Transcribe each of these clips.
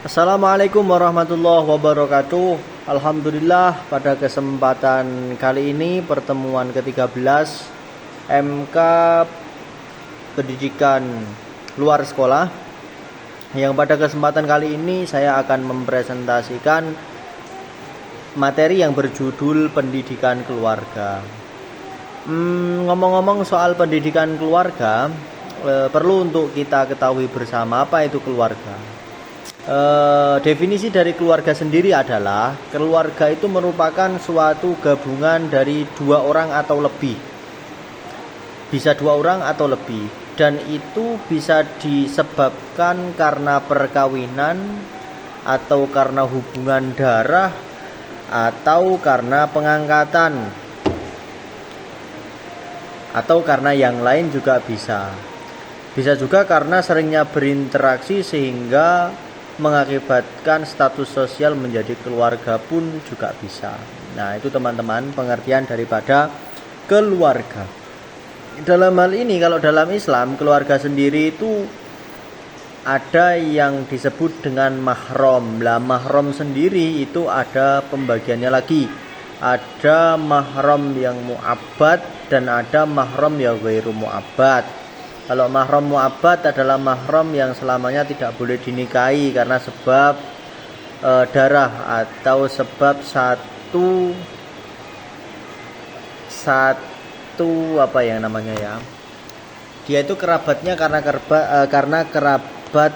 Assalamualaikum warahmatullahi wabarakatuh. Alhamdulillah pada kesempatan kali ini pertemuan ke-13 MK Pendidikan Luar Sekolah, yang pada kesempatan kali ini saya akan mempresentasikan materi yang berjudul pendidikan keluarga. Ngomong-ngomong soal pendidikan keluarga, perlu untuk kita ketahui bersama apa itu keluarga. Definisi dari keluarga sendiri adalah keluarga itu merupakan suatu gabungan dari dua orang atau lebih, bisa dua orang atau lebih, dan itu bisa disebabkan karena perkawinan atau karena hubungan darah atau karena pengangkatan atau karena yang lain juga bisa juga karena seringnya berinteraksi sehingga mengakibatkan status sosial menjadi keluarga pun juga bisa. Nah, itu teman-teman pengertian daripada keluarga. Dalam hal ini, kalau dalam Islam, keluarga sendiri itu ada yang disebut dengan mahram. Lah, mahram sendiri itu ada pembagiannya lagi. Ada mahram yang mu'abbad dan ada mahram yang ghairu mu'abbad. Kalau mahram mu'abbad adalah mahram yang selamanya tidak boleh dinikahi karena sebab darah atau sebab satu apa yang namanya ya. Dia itu kerabatnya karena kerabat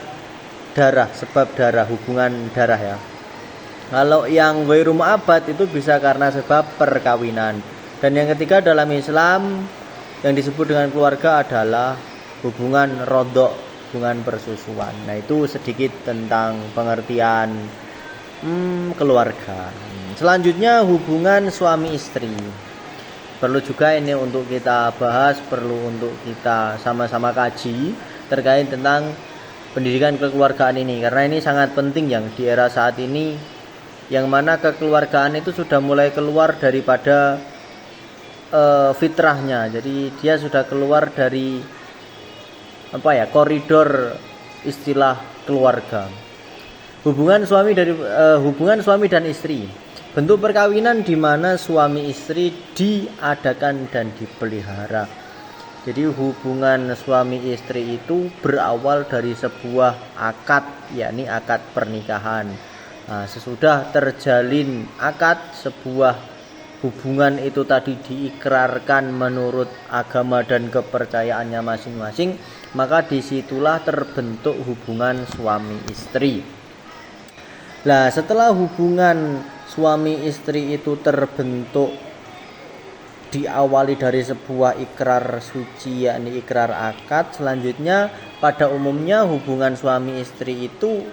darah, sebab darah, hubungan darah ya. Kalau yang ghairu mu'abbad itu bisa karena sebab perkawinan. Dan yang ketiga dalam Islam yang disebut dengan keluarga adalah hubungan rodok, hubungan persusuan. Nah, itu sedikit tentang pengertian keluarga. Selanjutnya hubungan suami istri. Perlu juga ini untuk kita bahas, perlu untuk kita sama-sama kaji terkait tentang pendidikan kekeluargaan ini, karena ini sangat penting yang di era saat ini, yang mana kekeluargaan itu sudah mulai keluar daripada fitrahnya. Jadi dia sudah keluar dari koridor istilah keluarga. Hubungan suami dan istri. Bentuk perkawinan di mana suami istri diadakan dan dipelihara. Jadi hubungan suami istri itu berawal dari sebuah akad, yakni akad pernikahan. Nah, sesudah terjalin akad, sebuah hubungan itu tadi diikrarkan menurut agama dan kepercayaannya masing-masing, maka disitulah terbentuk hubungan suami istri. Nah, setelah hubungan suami istri itu terbentuk diawali dari sebuah ikrar suci, yakni ikrar akad, selanjutnya pada umumnya hubungan suami istri itu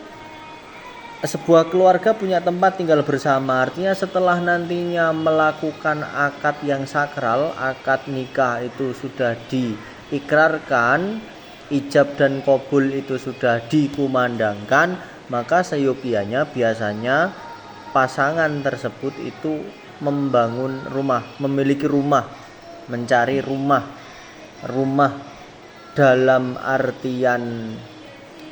sebuah keluarga punya tempat tinggal bersama. Artinya setelah nantinya melakukan akad yang sakral, akad nikah itu sudah diikrarkan, ijab dan qabul itu sudah dikumandangkan, maka seyogianya biasanya pasangan tersebut itu membangun rumah, memiliki rumah, mencari rumah dalam artian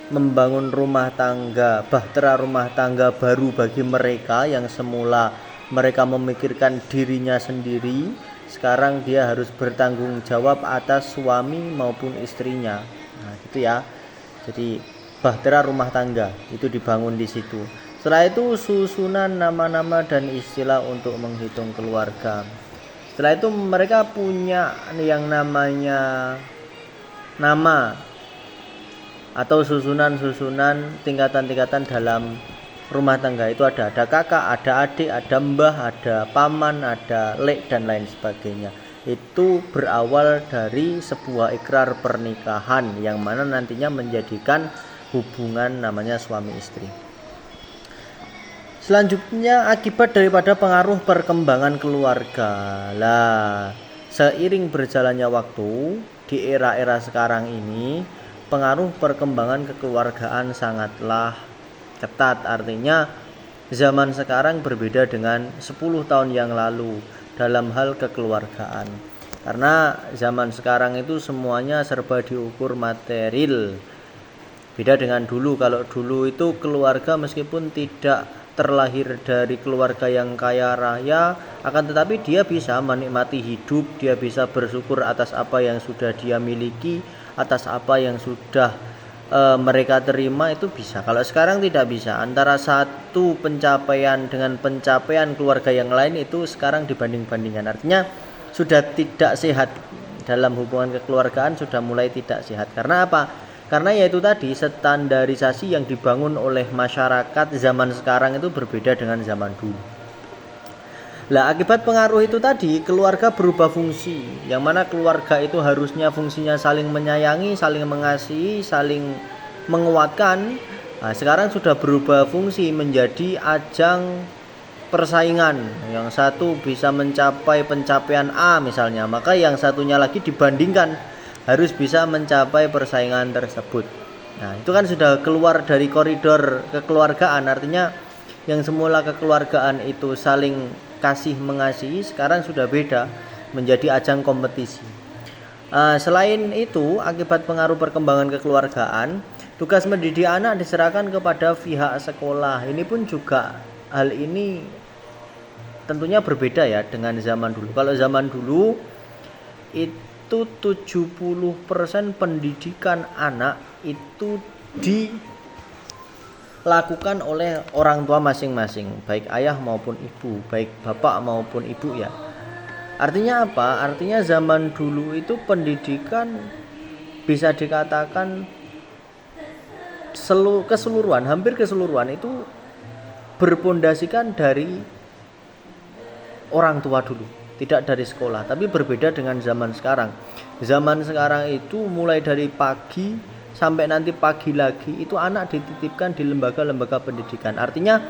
membangun rumah tangga, bahtera rumah tangga baru bagi mereka yang semula mereka memikirkan dirinya sendiri, sekarang dia harus bertanggung jawab atas suami maupun istrinya. Nah, gitu ya. Jadi bahtera rumah tangga itu dibangun di situ. Setelah itu susunan nama-nama dan istilah untuk menghitung keluarga. Setelah itu mereka punya yang namanya nama atau susunan-susunan tingkatan-tingkatan dalam rumah tangga. Itu ada kakak, ada adik, ada mbah, ada paman, ada lek dan lain sebagainya. Itu berawal dari sebuah ikrar pernikahan yang mana nantinya menjadikan hubungan namanya suami istri. Selanjutnya akibat daripada pengaruh perkembangan keluarga. Lah, seiring berjalannya waktu di era-era sekarang ini, pengaruh perkembangan kekeluargaan sangatlah ketat. Artinya zaman sekarang berbeda dengan 10 tahun yang lalu dalam hal kekeluargaan. Karena zaman sekarang itu semuanya serba diukur material. Beda dengan dulu, kalau dulu itu keluarga meskipun tidak terlahir dari keluarga yang kaya raya, akan tetapi dia bisa menikmati hidup, dia bisa bersyukur atas apa yang sudah dia miliki, atas apa yang sudah mereka terima, itu bisa. Kalau sekarang tidak bisa. Antara satu pencapaian dengan pencapaian keluarga yang lain itu sekarang dibanding-bandingkan. Artinya sudah tidak sehat dalam hubungan kekeluargaan, sudah mulai tidak sehat. Karena apa? Karena yaitu tadi, standarisasi yang dibangun oleh masyarakat zaman sekarang itu berbeda dengan zaman dulu. Lah, akibat pengaruh itu tadi, keluarga berubah fungsi. Yang mana keluarga itu harusnya fungsinya saling menyayangi, saling mengasihi, saling menguatkan. Nah, sekarang sudah berubah fungsi menjadi ajang persaingan. Yang satu bisa mencapai pencapaian A misalnya, maka yang satunya lagi dibandingkan harus bisa mencapai persaingan tersebut. Nah, itu kan sudah keluar dari koridor kekeluargaan. Artinya yang semula kekeluargaan itu saling kasih mengasihi, sekarang sudah beda, menjadi ajang kompetisi. Selain itu, akibat pengaruh perkembangan kekeluargaan, tugas mendidik anak diserahkan kepada pihak sekolah. Ini pun juga, hal ini tentunya berbeda ya dengan zaman dulu. Kalau zaman dulu itu 70% pendidikan anak itu dilakukan oleh orang tua masing-masing, baik ayah maupun ibu, baik bapak maupun ibu ya. Artinya apa? Artinya zaman dulu itu pendidikan bisa dikatakan keseluruhan, hampir keseluruhan itu berpondasikan dari orang tua dulu, tidak dari sekolah. Tapi berbeda dengan zaman sekarang. Zaman sekarang itu mulai dari pagi sampai nanti pagi lagi itu anak dititipkan di lembaga-lembaga pendidikan. Artinya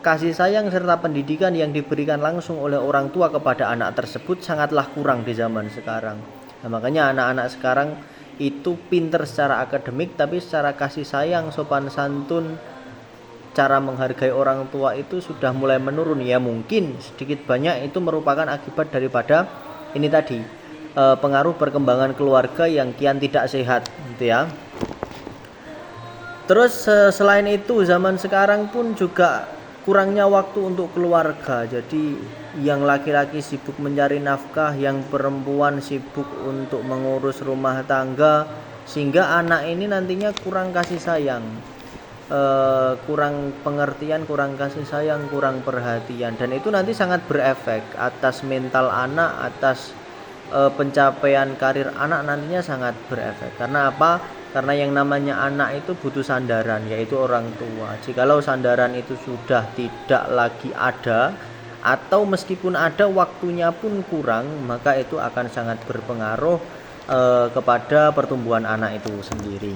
kasih sayang serta pendidikan yang diberikan langsung oleh orang tua kepada anak tersebut sangatlah kurang di zaman sekarang. Nah, makanya anak-anak sekarang itu pinter secara akademik, tapi secara kasih sayang, sopan santun, cara menghargai orang tua itu sudah mulai menurun. Ya mungkin sedikit banyak itu merupakan akibat daripada ini tadi, pengaruh perkembangan keluarga yang kian tidak sehat gitu ya. Terus selain itu zaman sekarang pun juga kurangnya waktu untuk keluarga. Jadi yang laki-laki sibuk mencari nafkah, yang perempuan sibuk untuk mengurus rumah tangga, sehingga anak ini nantinya kurang kasih sayang, kurang pengertian, kurang kasih sayang, kurang perhatian, dan itu nanti sangat berefek atas mental anak, atas pencapaian karir anak, nantinya sangat berefek. Karena apa? Karena yang namanya anak itu butuh sandaran, yaitu orang tua. Jikalau sandaran itu sudah tidak lagi ada, atau meskipun ada waktunya pun kurang, maka itu akan sangat berpengaruh kepada pertumbuhan anak itu sendiri.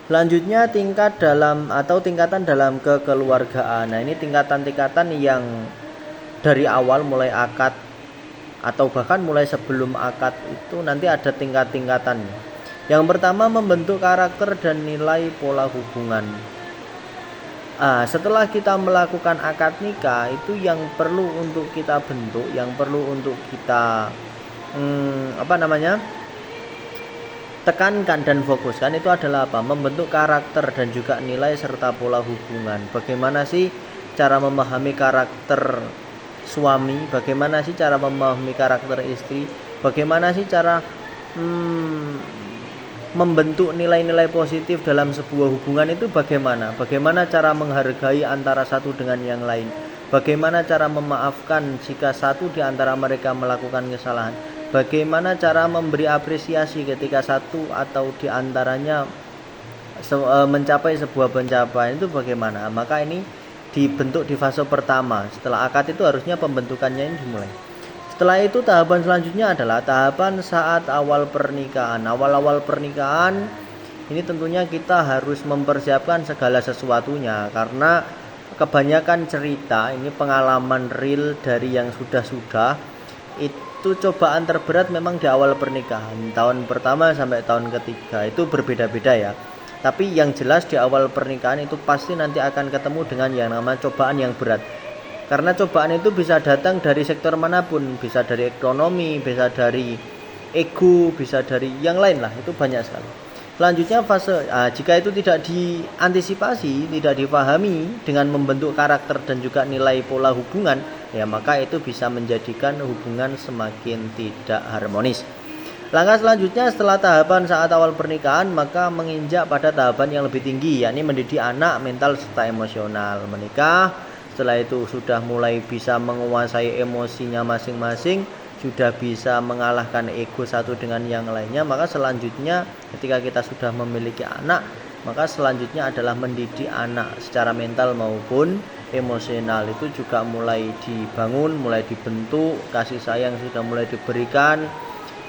Selanjutnya tingkatan dalam kekeluargaan. Nah, ini tingkatan-tingkatan yang dari awal mulai akad atau bahkan mulai sebelum akad itu nanti ada tingkat-tingkatannya. Yang pertama, membentuk karakter dan nilai pola hubungan. Setelah kita melakukan akad nikah, itu yang perlu untuk kita bentuk, yang perlu untuk kita tekankan dan fokuskan itu adalah apa? Membentuk karakter dan juga nilai serta pola hubungan. Bagaimana sih cara memahami karakter suami? Bagaimana sih cara memahami karakter istri? Bagaimana sih cara membentuk nilai-nilai positif dalam sebuah hubungan itu bagaimana? Bagaimana cara menghargai antara satu dengan yang lain? Bagaimana cara memaafkan jika satu di antara mereka melakukan kesalahan? Bagaimana cara memberi apresiasi ketika satu atau di antaranya mencapai sebuah pencapaian, itu bagaimana? Maka ini dibentuk di fase pertama. Setelah akad itu harusnya pembentukannya ini dimulai. Setelah itu tahapan selanjutnya adalah tahapan saat awal pernikahan. Awal-awal pernikahan ini tentunya kita harus mempersiapkan segala sesuatunya, karena kebanyakan cerita ini pengalaman real dari yang sudah-sudah, itu cobaan terberat memang di awal pernikahan. Tahun pertama sampai tahun ketiga itu berbeda-beda ya. Tapi yang jelas di awal pernikahan itu pasti nanti akan ketemu dengan yang namanya cobaan yang berat. Karena cobaan itu bisa datang dari sektor manapun, bisa dari ekonomi, bisa dari ego, bisa dari yang lain lah, itu banyak sekali. Selanjutnya fase jika itu tidak diantisipasi, tidak dipahami dengan membentuk karakter dan juga nilai pola hubungan, ya maka itu bisa menjadikan hubungan semakin tidak harmonis. Langkah selanjutnya setelah tahapan saat awal pernikahan, maka menginjak pada tahapan yang lebih tinggi, yakni mendidik anak mental serta emosional. Menikah, setelah itu sudah mulai bisa menguasai emosinya masing-masing, sudah bisa mengalahkan ego satu dengan yang lainnya, maka selanjutnya ketika kita sudah memiliki anak, maka selanjutnya adalah mendidik anak secara mental maupun emosional. Itu juga mulai dibangun, mulai dibentuk, kasih sayang sudah mulai diberikan,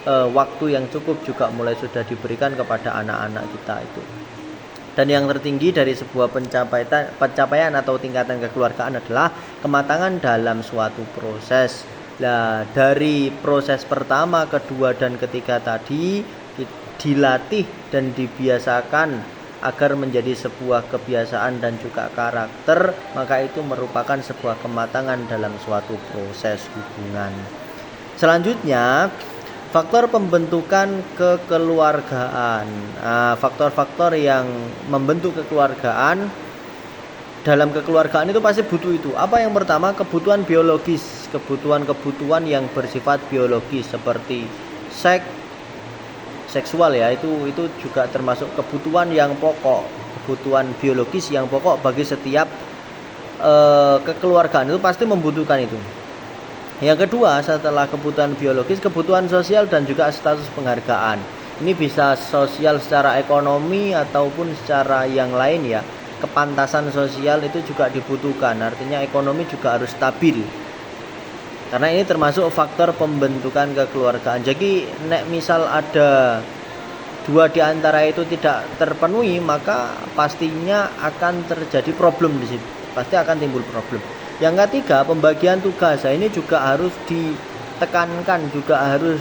waktu yang cukup juga mulai sudah diberikan kepada anak-anak kita itu. Dan yang tertinggi dari sebuah pencapaian atau tingkatan kekeluargaan adalah kematangan dalam suatu proses. Nah, dari proses pertama, kedua, dan ketiga tadi dilatih dan dibiasakan agar menjadi sebuah kebiasaan dan juga karakter, maka itu merupakan sebuah kematangan dalam suatu proses hubungan. Selanjutnya, faktor pembentukan kekeluargaan. Faktor-faktor yang membentuk kekeluargaan, dalam kekeluargaan itu pasti butuh itu. Apa yang pertama? Kebutuhan biologis, kebutuhan yang bersifat biologis seperti seksual ya, itu juga termasuk kebutuhan yang pokok, kebutuhan biologis yang pokok bagi setiap kekeluargaan, itu pasti membutuhkan itu. Yang kedua, setelah kebutuhan biologis, kebutuhan sosial dan juga status penghargaan. Ini bisa sosial secara ekonomi ataupun secara yang lain ya. Kepantasan sosial itu juga dibutuhkan. Artinya ekonomi juga harus stabil. Karena ini termasuk faktor pembentukan kekeluargaan. Jadi misal ada dua di antara itu tidak terpenuhi, maka pastinya akan terjadi problem di situ. Pasti akan timbul problem. Yang ketiga, pembagian tugas. Ini juga harus ditekankan, juga harus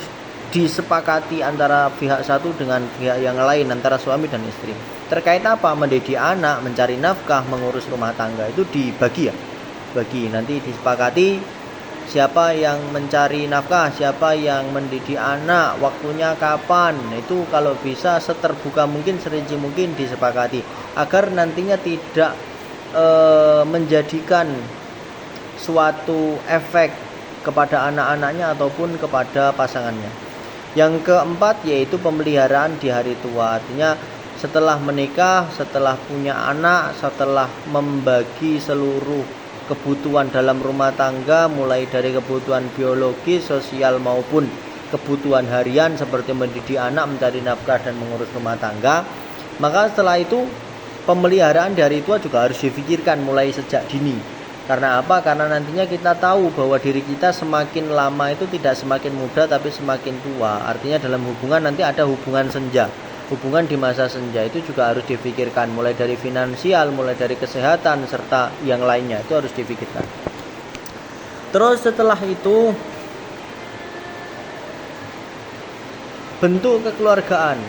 disepakati antara pihak satu dengan pihak yang lain, antara suami dan istri. Terkait apa? Mendidik anak, mencari nafkah, mengurus rumah tangga, itu dibagi ya. Bagi, nanti disepakati siapa yang mencari nafkah, siapa yang mendidik anak, waktunya kapan. Itu kalau bisa seterbuka mungkin, serinci mungkin disepakati, agar nantinya tidak menjadikan suatu efek kepada anak-anaknya ataupun kepada pasangannya. Yang keempat yaitu pemeliharaan di hari tua. Artinya setelah menikah, setelah punya anak, setelah membagi seluruh kebutuhan dalam rumah tangga, mulai dari kebutuhan biologis, sosial maupun kebutuhan harian seperti mendidik anak, mencari nafkah dan mengurus rumah tangga, maka setelah itu pemeliharaan di hari tua juga harus difikirkan mulai sejak dini. Karena apa? Karena nantinya kita tahu bahwa diri kita semakin lama itu tidak semakin muda tapi semakin tua. Artinya dalam hubungan nanti ada hubungan senja. Hubungan di masa senja itu juga harus difikirkan, mulai dari finansial, mulai dari kesehatan serta yang lainnya itu harus difikirkan. Terus setelah itu bentuk kekeluargaan.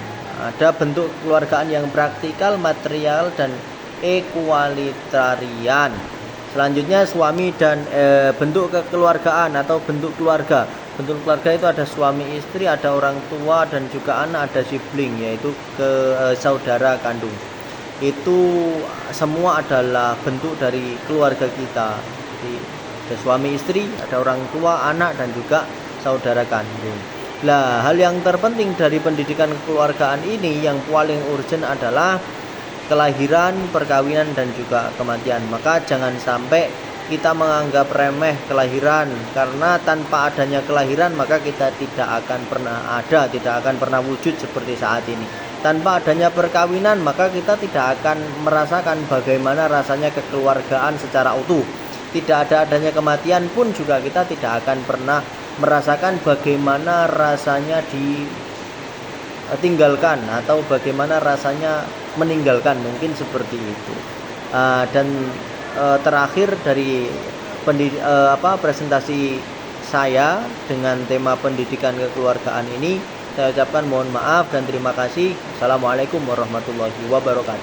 Ada bentuk kekeluargaan yang praktikal, material dan equalitarian. Selanjutnya suami dan bentuk kekeluargaan atau bentuk keluarga. Bentuk keluarga itu ada suami istri, ada orang tua dan juga anak, ada sibling yaitu saudara kandung. Itu semua adalah bentuk dari keluarga kita. Jadi, ada suami istri, ada orang tua, anak dan juga saudara kandung. Nah, hal yang terpenting dari pendidikan kekeluargaan ini yang paling urgent adalah kelahiran, perkawinan dan juga kematian. Maka jangan sampai kita menganggap remeh kelahiran, karena tanpa adanya kelahiran maka kita tidak akan pernah ada, tidak akan pernah wujud seperti saat ini. Tanpa adanya perkawinan maka kita tidak akan merasakan bagaimana rasanya kekeluargaan secara utuh. Tidak adanya kematian pun juga kita tidak akan pernah merasakan bagaimana rasanya ditinggalkan atau bagaimana rasanya meninggalkan, mungkin seperti itu. Terakhir dari presentasi saya dengan tema pendidikan kekeluargaan ini, saya ucapkan mohon maaf dan terima kasih. Assalamualaikum warahmatullahi wabarakatuh.